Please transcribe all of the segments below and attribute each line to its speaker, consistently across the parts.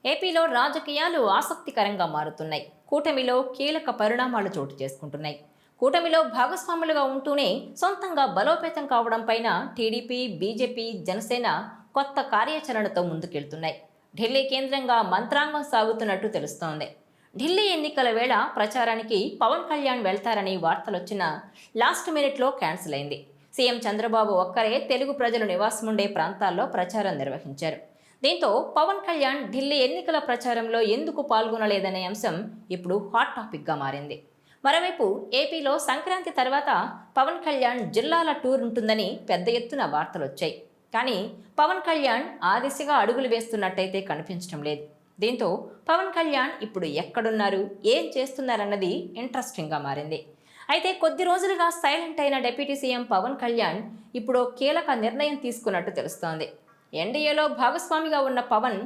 Speaker 1: ఏపీలో రాజకీయాలు ఆసక్తికరంగా మారుతున్నాయి. కూటమిలో కీలక పరిణామాలు చోటు చేసుకుంటున్నాయి. కూటమిలో భాగస్వాములుగా ఉంటూనే సొంతంగా బలోపేతం కావడం పైన టీడీపీ, బీజేపీ, జనసేన కొత్త కార్యాచరణతో ముందుకెళ్తున్నాయి. ఢిల్లీ కేంద్రంగా మంత్రాంగం సాగుతున్నట్టు తెలుస్తోంది. ఢిల్లీ ఎన్నికల వేళ ప్రచారానికి పవన్ కళ్యాణ్ వెళ్తారని వార్తలొచ్చినా లాస్ట్ మినిట్లో క్యాన్సిల్ అయింది. సీఎం చంద్రబాబు ఒక్కరే తెలుగు ప్రజలు నివాసముండే ప్రాంతాల్లో ప్రచారం నిర్వహించారు. దీంతో పవన్ కళ్యాణ్ ఢిల్లీ ఎన్నికల ప్రచారంలో ఎందుకు పాల్గొనలేదనే అంశం ఇప్పుడు హాట్ టాపిక్గా మారింది. మరోవైపు ఏపీలో సంక్రాంతి తర్వాత పవన్ కళ్యాణ్ జిల్లాల టూర్ ఉంటుందని పెద్ద ఎత్తున వార్తలొచ్చాయి. కానీ పవన్ కళ్యాణ్ ఆ దిశగా అడుగులు వేస్తున్నట్టయితే కనిపించడం లేదు. దీంతో పవన్ కళ్యాణ్ ఇప్పుడు ఎక్కడున్నారు, ఏం చేస్తున్నారన్నది ఇంట్రెస్టింగ్గా మారింది. అయితే కొద్ది రోజులుగా సైలెంట్ అయిన డిప్యూటీ సీఎం పవన్ కళ్యాణ్ ఇప్పుడు కీలక నిర్ణయం తీసుకున్నట్టు తెలుస్తోంది. ఎన్డీఏలో భాగస్వామిగా ఉన్న పవన్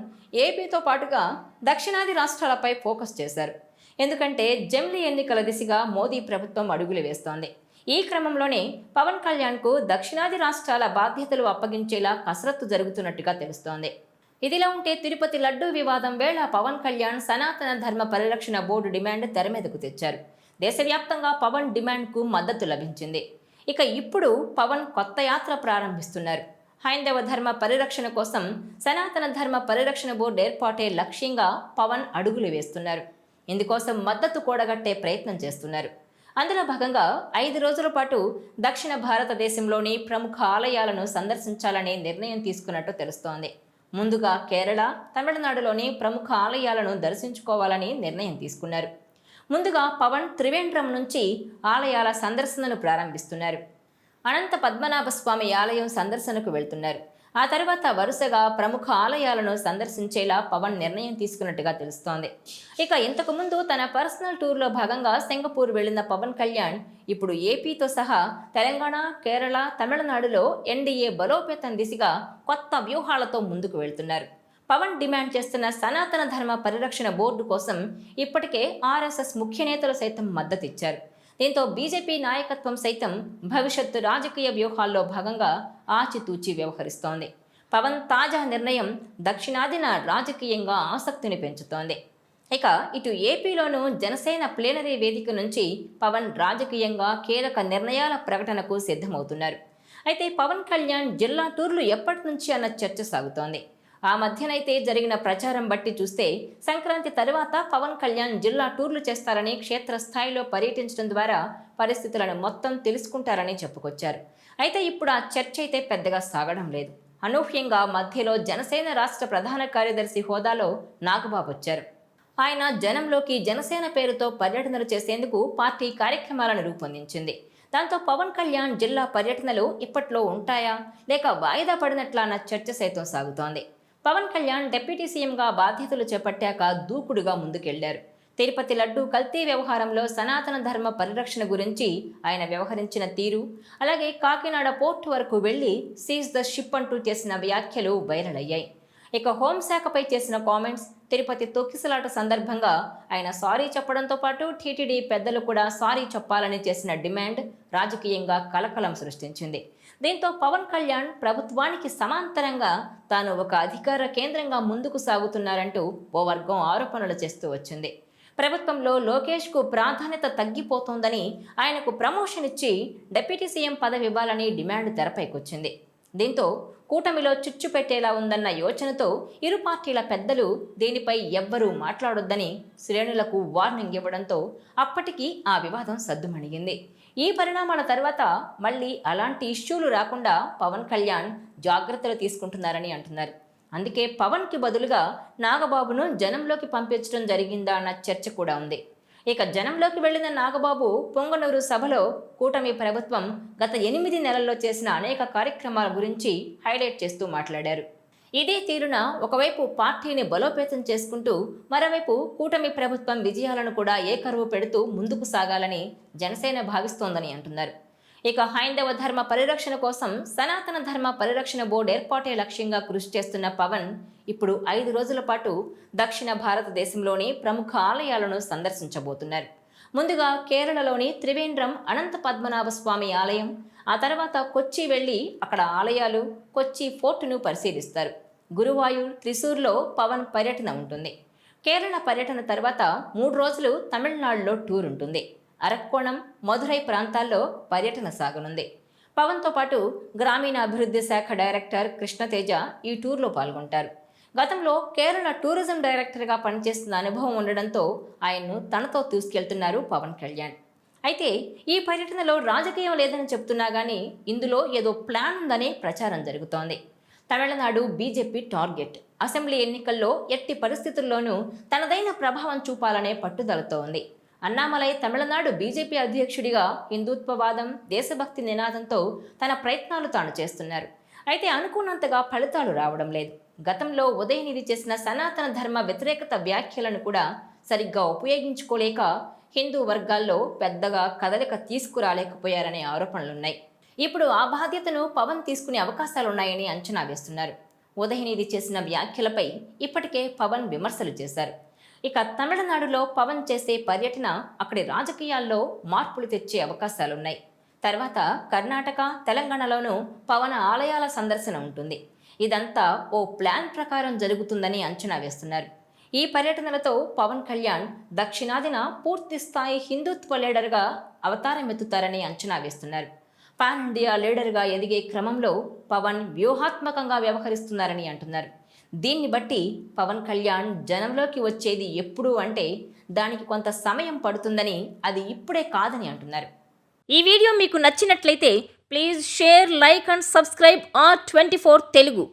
Speaker 1: ఏపీతో పాటుగా దక్షిణాది రాష్ట్రాలపై ఫోకస్ చేశారు. ఎందుకంటే జమిలీ ఎన్నికల దిశగా మోదీ ప్రభుత్వం అడుగులు వేస్తోంది. ఈ క్రమంలోనే పవన్ కళ్యాణ్కు దక్షిణాది రాష్ట్రాల బాధ్యతలు అప్పగించేలా కసరత్తు జరుగుతున్నట్టుగా తెలుస్తోంది. ఇదిలా ఉంటే తిరుపతి లడ్డూ వివాదం వేళ పవన్ కళ్యాణ్ సనాతన ధర్మ పరిరక్షణ బోర్డు డిమాండ్ తెర మీదకు తెచ్చారు. దేశవ్యాప్తంగా పవన్ డిమాండ్కు మద్దతు లభించింది. ఇక ఇప్పుడు పవన్ కొత్త యాత్ర ప్రారంభిస్తున్నారు. హైందవ ధర్మ పరిరక్షణ కోసం సనాతన ధర్మ పరిరక్షణ బోర్డు ఏర్పాటే లక్ష్యంగా పవన్ అడుగులు వేస్తున్నారు. ఇందుకోసం మద్దతు కూడగట్టే ప్రయత్నం చేస్తున్నారు. అందులో భాగంగా 5 రోజుల పాటు దక్షిణ భారతదేశంలోని ప్రముఖ ఆలయాలను సందర్శించాలనే నిర్ణయం తీసుకున్నట్టు తెలుస్తోంది. ముందుగా కేరళ, తమిళనాడులోని ప్రముఖ ఆలయాలను దర్శించుకోవాలని నిర్ణయం తీసుకున్నారు. ముందుగా పవన్ త్రివేంద్రం నుంచి ఆలయాల సందర్శనను ప్రారంభిస్తున్నారు. అనంత పద్మనాభ స్వామి ఆలయం సందర్శనకు వెళ్తున్నారు. ఆ తర్వాత వరుసగా ప్రముఖ ఆలయాలను సందర్శించేలా పవన్ నిర్ణయం తీసుకున్నట్టుగా తెలుస్తోంది. ఇక ఇంతకుముందు తన పర్సనల్ టూర్లో భాగంగా సింగపూర్ వెళ్లిన పవన్ కళ్యాణ్ ఇప్పుడు ఏపీతో సహా తెలంగాణ, కేరళ, తమిళనాడులో ఎన్డీఏ బలోపేతం దిశగా కొత్త వ్యూహాలతో ముందుకు వెళ్తున్నారు. పవన్ డిమాండ్ చేస్తున్న సనాతన ధర్మ పరిరక్షణ బోర్డు కోసం ఇప్పటికే ఆర్ఎస్ఎస్ ముఖ్య నేతలు సైతం మద్దతిచ్చారు. దీంతో బీజేపీ నాయకత్వం సైతం భవిష్యత్తు రాజకీయ వ్యూహాల్లో భాగంగా ఆచితూచి వ్యవహరిస్తోంది. పవన్ తాజా నిర్ణయం దక్షిణాదిన రాజకీయంగా ఆసక్తిని పెంచుతోంది. ఇక ఇటు ఏపీలోనూ జనసేన ప్లేనరీ వేదిక నుంచి పవన్ రాజకీయంగా కీలక నిర్ణయాల ప్రకటనకు సిద్ధమవుతున్నారు. అయితే పవన్ కళ్యాణ్ జిల్లా టూర్లు ఎప్పటి నుంచి అన్న చర్చ సాగుతోంది. ఆ మధ్యనైతే జరిగిన ప్రచారం బట్టి చూస్తే సంక్రాంతి తరువాత పవన్ కళ్యాణ్ జిల్లా టూర్లు చేస్తారని, క్షేత్రస్థాయిలో పర్యటించడం ద్వారా పరిస్థితులను మొత్తం తెలుసుకుంటారని చెప్పుకొచ్చారు. అయితే ఇప్పుడు ఆ చర్చ అయితే పెద్దగా సాగడం లేదు. అనూహ్యంగా మధ్యలో జనసేన రాష్ట్ర ప్రధాన కార్యదర్శి హోదాలో నాగబాబు వచ్చారు. ఆయన జనంలోకి జనసేన పేరుతో పర్యటనలు చేసేందుకు పార్టీ కార్యక్రమాలను రూపొందించింది. దాంతో పవన్ కళ్యాణ్ జిల్లా పర్యటనలు ఇప్పట్లో ఉంటాయా లేక వాయిదా పడినట్లా అన్న చర్చ సైతం సాగుతోంది. పవన్ కళ్యాణ్ డిప్యూటీ సీఎంగా బాధ్యతలు చేపట్టాక దూకుడుగా ముందుకెళ్లారు. తిరుపతి లడ్డూ కల్తీ వ్యవహారంలో సనాతన ధర్మ పరిరక్షణ గురించి ఆయన వ్యవహరించిన తీరు, అలాగే కాకినాడ పోర్టు వరకు వెళ్లి సీజ్ ద షిప్ అంటూ చేసిన వ్యాఖ్యలు వైరల్ అయ్యాయి. ఇక హోంశాఖపై చేసిన కామెంట్స్, తిరుపతి తొక్కిసలాట సందర్భంగా ఆయన సారీ చెప్పడంతో పాటు టీటీడీ పెద్దలు కూడా సారీ చెప్పాలని చేసిన డిమాండ్ రాజకీయంగా కలకలం సృష్టించింది. దీంతో పవన్ కళ్యాణ్ ప్రభుత్వానికి సమాంతరంగా తాను ఒక అధికార కేంద్రంగా ముందుకు సాగుతున్నారంటూ ఓ వర్గం ఆరోపణలు చేస్తూ వచ్చింది. ప్రభుత్వంలో లోకేష్కు ప్రాధాన్యత తగ్గిపోతోందని, ఆయనకు ప్రమోషన్ ఇచ్చి డిప్యూటీ సీఎం పదవి ఇవ్వాలని డిమాండ్ తెరపైకొచ్చింది. దీంతో కూటమిలో చిచ్చు పెట్టేలా ఉందన్న యోచనతో ఇరు పార్టీల పెద్దలు దీనిపై ఎవ్వరూ మాట్లాడొద్దని శ్రేణులకు వార్నింగ్ ఇవ్వడంతో అప్పటికి ఆ వివాదం సద్దుమణిగింది. ఈ పరిణామాల తర్వాత మళ్ళీ అలాంటి ఇష్యూలు రాకుండా పవన్ కళ్యాణ్ జాగ్రత్తలు తీసుకుంటున్నారని అంటున్నారు. అందుకే పవన్కి బదులుగా నాగబాబును జనంలోకి పంపించడం జరిగిందా అన్న చర్చ కూడా ఉంది. ఇక జనంలోకి వెళ్లిన నాగబాబు పొంగనూరు సభలో కూటమి ప్రభుత్వం గత 8 నెలల్లో చేసిన అనేక కార్యక్రమాల గురించి హైలైట్ చేస్తూ మాట్లాడారు. ఇదే తీరున ఒకవైపు పార్టీని బలోపేతం చేసుకుంటూ మరోవైపు కూటమి ప్రభుత్వం విజయాలను కూడా ఏకరువు పెడుతూ ముందుకు సాగాలని జనసేన భావిస్తోందని అంటున్నారు. ఇక హైందవ ధర్మ పరిరక్షణ కోసం సనాతన ధర్మ పరిరక్షణ బోర్డు ఏర్పాటే లక్ష్యంగా కృషి చేస్తున్న పవన్ ఇప్పుడు 5 రోజుల పాటు దక్షిణ భారతదేశంలోని ప్రముఖ ఆలయాలను సందర్శించబోతున్నారు. ముందుగా కేరళలోని త్రివేంద్రం అనంత పద్మనాభ స్వామి ఆలయం, ఆ తర్వాత కొచ్చి వెళ్లి అక్కడ ఆలయాలు, కొచ్చి ఫోర్టును పరిశీలిస్తారు. గురువాయూర్, త్రిశూర్లో పవన్ పర్యటన ఉంటుంది. కేరళ పర్యటన తర్వాత 3 రోజులు తమిళనాడులో టూర్ ఉంటుంది. అరక్కోణం, మధురై ప్రాంతాల్లో పర్యటన సాగనుంది. పవన్తో పాటు గ్రామీణాభివృద్ధి శాఖ డైరెక్టర్ కృష్ణతేజ ఈ టూర్లో పాల్గొంటారు. గతంలో కేరళ టూరిజం డైరెక్టర్గా పనిచేస్తున్న అనుభవం ఉండడంతో ఆయన్ను తనతో తీసుకెళ్తున్నారు పవన్ కళ్యాణ్. అయితే ఈ పర్యటనలో రాజకీయం లేదని చెప్తున్నా గానీ ఇందులో ఏదో ప్లాన్ ఉందనే ప్రచారం జరుగుతోంది. తమిళనాడు బీజేపీ టార్గెట్ అసెంబ్లీ ఎన్నికల్లో ఎట్టి పరిస్థితుల్లోనూ తనదైన ప్రభావం చూపాలనే పట్టుదలతో ఉంది. అన్నామలై తమిళనాడు బీజేపీ అధ్యక్షుడిగా హిందుత్వవాదం, దేశభక్తి నినాదంతో తన ప్రయత్నాలు తాను చేస్తున్నారు. అయితే అనుకున్నంతగా ఫలితాలు రావడం లేదు. గతంలో ఉదయనిధి చేసిన సనాతన ధర్మ వ్యతిరేకత వ్యాఖ్యలను కూడా సరిగ్గా ఉపయోగించుకోలేక హిందూ వర్గాల్లో పెద్దగా కదలిక తీసుకురాలేకపోయారనే ఆరోపణలున్నాయి. ఇప్పుడు ఆ బాధ్యతను పవన్ తీసుకునే అవకాశాలున్నాయని అంచనా వేస్తున్నారు. ఉదయనిధి చేసిన వ్యాఖ్యలపై ఇప్పటికే పవన్ విమర్శలు చేశారు. ఇక తమిళనాడులో పవన్ చేసే పర్యటన అక్కడి రాజకీయాల్లో మార్పులు తెచ్చే అవకాశాలున్నాయి. తర్వాత కర్ణాటక, తెలంగాణలోనూ పవన్ ఆలయాల సందర్శన ఉంటుంది. ఇదంతా ఓ ప్లాన్ ప్రకారం జరుగుతుందని అంచనా వేస్తున్నారు. ఈ పర్యటనలతో పవన్ కళ్యాణ్ దక్షిణాదిన పూర్తి స్థాయి హిందుత్వ లీడర్గా అవతారమెత్తుతారని అంచనా వేస్తున్నారు. పాన్ ఇండియా లీడర్గా ఎదిగే క్రమంలో పవన్ వ్యూహాత్మకంగా వ్యవహరిస్తున్నారని అంటున్నారు. దీన్ని బట్టి పవన్ కళ్యాణ్ జనంలోకి వచ్చేది ఎప్పుడు అంటే దానికి కొంత సమయం పడుతుందని, అది ఇప్పుడే కాదని అంటున్నారు. ఈ వీడియో మీకు నచ్చినట్లయితే please share, like and subscribe R24 Telugu.